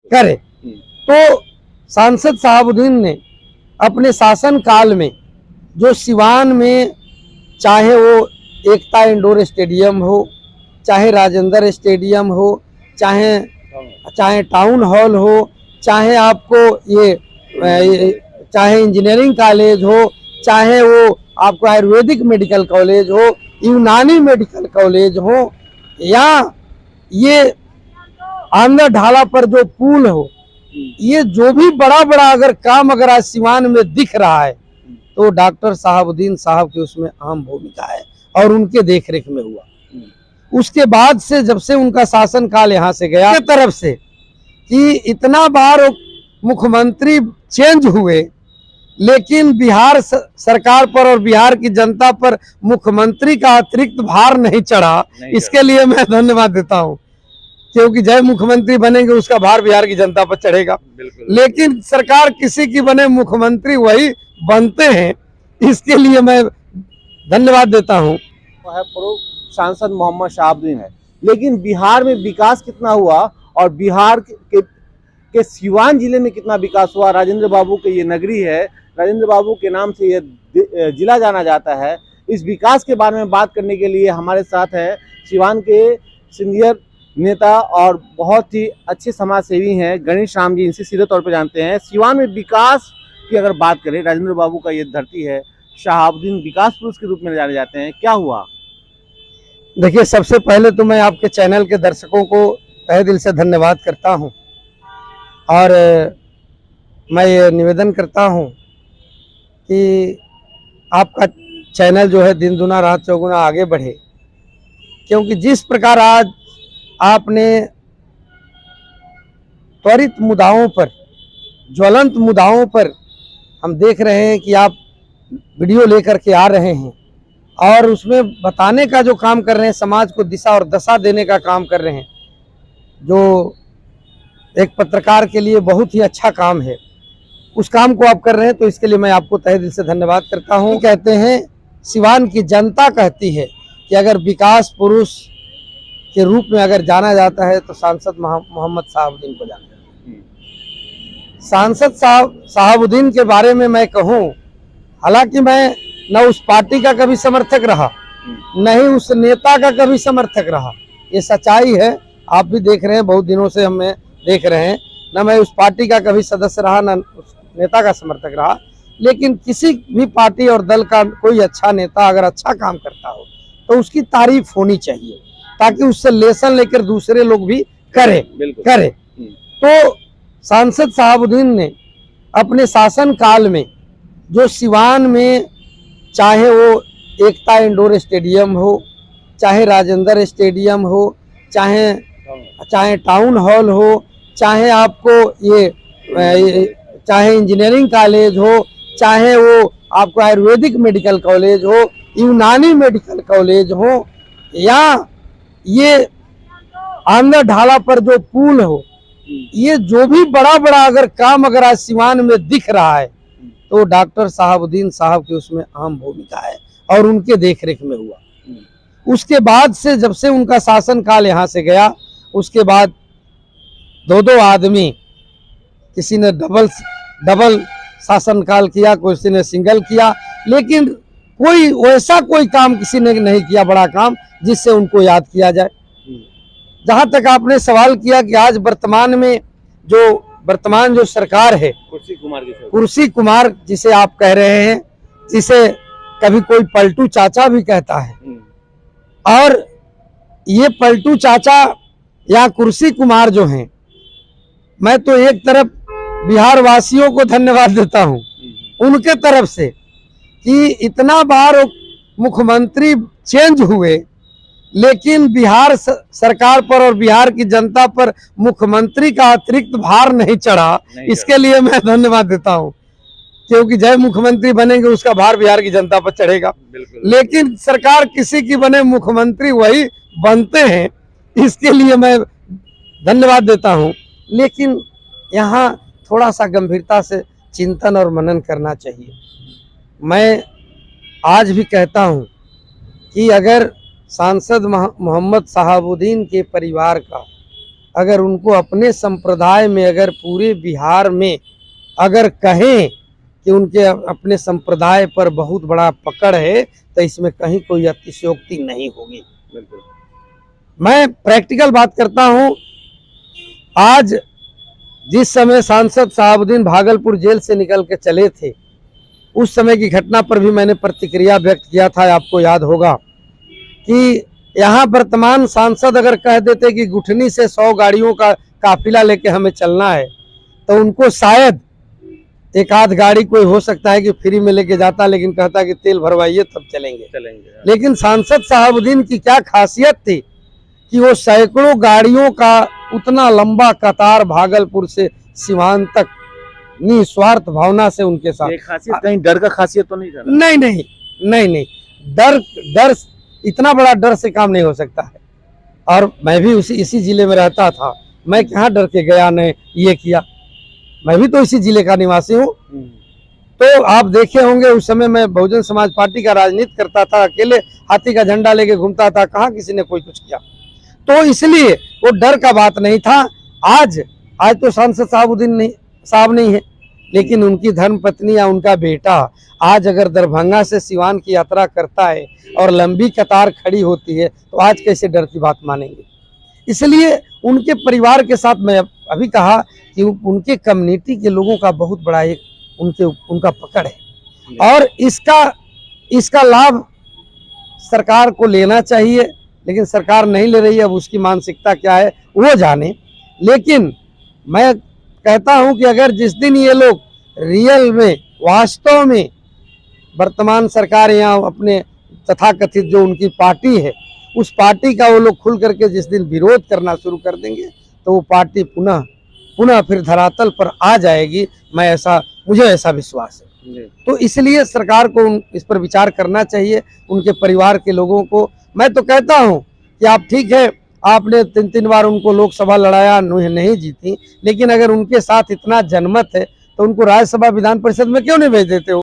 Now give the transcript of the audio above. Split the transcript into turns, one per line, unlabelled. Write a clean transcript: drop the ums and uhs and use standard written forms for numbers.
करे। तो सांसद साहबुद्दीन ने अपने शासन काल में जो सिवान में, चाहे वो एकता इंडोर स्टेडियम हो, चाहे राजेंद्र स्टेडियम हो, चाहे टाउन हॉल हो, चाहे आपको चाहे इंजीनियरिंग कॉलेज हो, चाहे वो आपको आयुर्वेदिक मेडिकल कॉलेज हो, यूनानी मेडिकल कॉलेज हो, या ये आंध्र ढाला पर जो पुल हो, ये जो भी बड़ा बड़ा अगर काम अगर आज सिवान में दिख रहा है तो डॉक्टर साहबुद्दीन साहब की उसमें अहम भूमिका है और उनके देखरेख में हुआ। उसके बाद से जब से उनका शासन काल यहाँ से गया की तरफ से कि इतना बार मुख्यमंत्री चेंज हुए, लेकिन बिहार सरकार पर और बिहार की जनता पर मुख्यमंत्री का अतिरिक्त भार नहीं चढ़ा। इसके लिए मैं धन्यवाद देता हूँ, क्योंकि जय मुख्यमंत्री बनेंगे उसका भार बिहार की जनता पर चढ़ेगा, लेकिन सरकार किसी की बने मुख्यमंत्री वही बनते हैं, इसके लिए मैं धन्यवाद देता हूँ।
पूर्व सांसद मोहम्मद शहाबुद्दीन है, लेकिन बिहार में विकास कितना हुआ और बिहार के सिवान जिले में कितना विकास हुआ, राजेंद्र बाबू की ये नगरी है, राजेंद्र बाबू के नाम से ये जिला जाना जाता है। इस विकास के बारे में बात करने के लिए हमारे साथ है सिवान के सीनियर नेता और बहुत ही अच्छे समाज सेवी हैं गणेश राम जी। इनसे सीधे तौर पर जानते हैं सिवान में विकास की अगर बात करें, राजेंद्र बाबू का ये धरती है, शहाबुद्दीन विकास पुरुष के रूप में जाने जाते हैं, क्या हुआ?
देखिए, सबसे पहले तो मैं आपके चैनल के दर्शकों को तहे दिल से धन्यवाद करता हूं और मैं ये निवेदन करता हूं कि आपका चैनल जो है दिन दुना रात चौगुना आगे बढ़े, क्योंकि जिस प्रकार आज आपने त्वरित मुद्दाओं पर, ज्वलंत मुद्दाओं पर हम देख रहे हैं कि आप वीडियो लेकर के आ रहे हैं और उसमें बताने का जो काम कर रहे हैं, समाज को दिशा और दशा देने का काम कर रहे हैं, जो एक पत्रकार के लिए बहुत ही अच्छा काम है, उस काम को आप कर रहे हैं, तो इसके लिए मैं आपको तहे दिल से धन्यवाद करता हूं। कहते हैं, सिवान की जनता कहती है कि अगर विकास पुरुष के रूप में अगर जाना जाता है तो सांसद मोहम्मद साहबुद्दीन को जाना जाता है। सांसद साहबुद्दीन के बारे में मैं कहूं, हालांकि मैं न उस पार्टी का कभी समर्थक रहा, न ही उस नेता का कभी समर्थक रहा, ये सच्चाई है। आप भी देख रहे हैं, बहुत दिनों से हमें देख रहे हैं, न मैं उस पार्टी का कभी सदस्य रहा, न उस नेता का समर्थक रहा, लेकिन किसी भी पार्टी और दल का कोई अच्छा नेता अगर अच्छा काम करता हो तो उसकी तारीफ होनी चाहिए, ताकि उससे लेसन लेकर दूसरे लोग भी करे। तो सांसद साहबुद्दीन ने अपने शासन काल में जो सिवान में, चाहे वो एकता इंडोर स्टेडियम हो, चाहे राजेंद्र स्टेडियम हो, चाहे टाउन हॉल हो, चाहे आपको चाहे इंजीनियरिंग कॉलेज हो, चाहे वो आपको आयुर्वेदिक मेडिकल कॉलेज हो, यूनानी मेडिकल कॉलेज हो, या ये आंध्र ढाला पर जो पुल हो, ये जो भी बड़ा बड़ा अगर काम अगर आज सिवान में दिख रहा है तो डॉक्टर साहबुद्दीन साहब की उसमें अहम भूमिका है और उनके देखरेख में हुआ। उसके बाद से जब से उनका शासन काल यहाँ से गया, उसके बाद दो आदमी, किसी ने डबल शासन काल किया, किसी ने सिंगल किया, लेकिन कोई काम किसी ने नहीं किया बड़ा काम जिससे उनको याद किया जाए। जहां तक आपने सवाल किया कि आज वर्तमान जो सरकार है, कुर्सी कुमार जिसे आप कह रहे हैं, जिसे कभी कोई पलटू चाचा भी कहता है, और ये पलटू चाचा या कुर्सी कुमार जो हैं, मैं तो एक तरफ बिहार वासियों को धन्यवाद देता हूं उनके तरफ से कि इतना बार मुख्यमंत्री चेंज हुए, लेकिन बिहार सरकार पर और बिहार की जनता पर मुख्यमंत्री का अतिरिक्त भार नहीं चढ़ा। इसके लिए मैं धन्यवाद देता हूं, क्योंकि जय मुख्यमंत्री बनेंगे उसका भार बिहार की जनता पर चढ़ेगा, लेकिन सरकार किसी की बने मुख्यमंत्री वही बनते हैं, इसके लिए मैं धन्यवाद देता हूं। लेकिन यहाँ थोड़ा सा गंभीरता से चिंतन और मनन करना चाहिए। मैं आज भी कहता हूं कि अगर सांसद मोहम्मद साहबुद्दीन के परिवार का अगर उनको अपने संप्रदाय में, अगर पूरे बिहार में अगर कहें कि उनके अपने संप्रदाय पर बहुत बड़ा पकड़ है, तो इसमें कहीं कोई अतिशयोक्ति नहीं होगी।
बिल्कुल।
मैं प्रैक्टिकल बात करता हूं। आज जिस समय सांसद शहाबुद्दीन भागलपुर जेल से निकल के चले थे, उस समय की घटना पर भी मैंने प्रतिक्रिया व्यक्त किया था। आपको याद होगा कि यहाँ वर्तमान सांसद अगर कह देते कि गुठनी से 100 गाड़ियों का काफिला लेके हमें चलना है, तो उनको शायद एक आध गाड़ी कोई हो सकता है कि फ्री में लेके जाता, लेकिन कहता कि तेल भरवाइए तब चलेंगे। लेकिन सांसद शहाबुद्दीन की क्या खासियत थी कि वो सैकड़ों गाड़ियों का उतना लंबा कतार भागलपुर से सीमांत तक निस्वार्थ भावना से उनके साथ।
खासियत कहीं डर का खासियत तो नहीं था?
नहीं, डर इतना बड़ा डर से काम नहीं हो सकता है। और मैं भी इसी जिले में रहता था, मैं कहाँ डर के गया ने ये किया, मैं भी तो इसी जिले का निवासी हूँ। तो आप देखे होंगे उस समय मैं बहुजन समाज पार्टी का राजनीति करता था, अकेले हाथी का झंडा लेके घूमता था, कहाँ किसी ने कोई कुछ किया। तो इसलिए वो डर का बात नहीं था। आज तो सांसद शहाबुद्दीन साहब नहीं है, लेकिन उनकी धर्मपत्नी या उनका बेटा आज अगर दरभंगा से सिवान की यात्रा करता है और लंबी कतार खड़ी होती है, तो आज कैसे डर की बात मानेंगे। इसलिए उनके परिवार के साथ मैं अभी कहा कि उनके कम्युनिटी के लोगों का बहुत बड़ा एक उनका पकड़ है, और इसका लाभ सरकार को लेना चाहिए, लेकिन सरकार नहीं ले रही है। अब उसकी मानसिकता क्या है वो जाने। लेकिन मैं कहता हूं कि अगर जिस दिन ये लोग रियल में, वास्तव में वर्तमान सरकार या अपने तथाकथित जो उनकी पार्टी है, उस पार्टी का वो लोग खुल करके जिस दिन विरोध करना शुरू कर देंगे, तो वो पार्टी पुनः फिर धरातल पर आ जाएगी। मुझे ऐसा विश्वास है। तो इसलिए सरकार को इस पर विचार करना चाहिए, उनके परिवार के लोगों को। मैं तो कहता हूं कि आप ठीक है, आपने 3 बार उनको लोकसभा लड़ाया, नहीं जीती, लेकिन अगर उनके साथ इतना जनमत है तो उनको राज्यसभा विधान परिषद में क्यों नहीं भेज देते हो।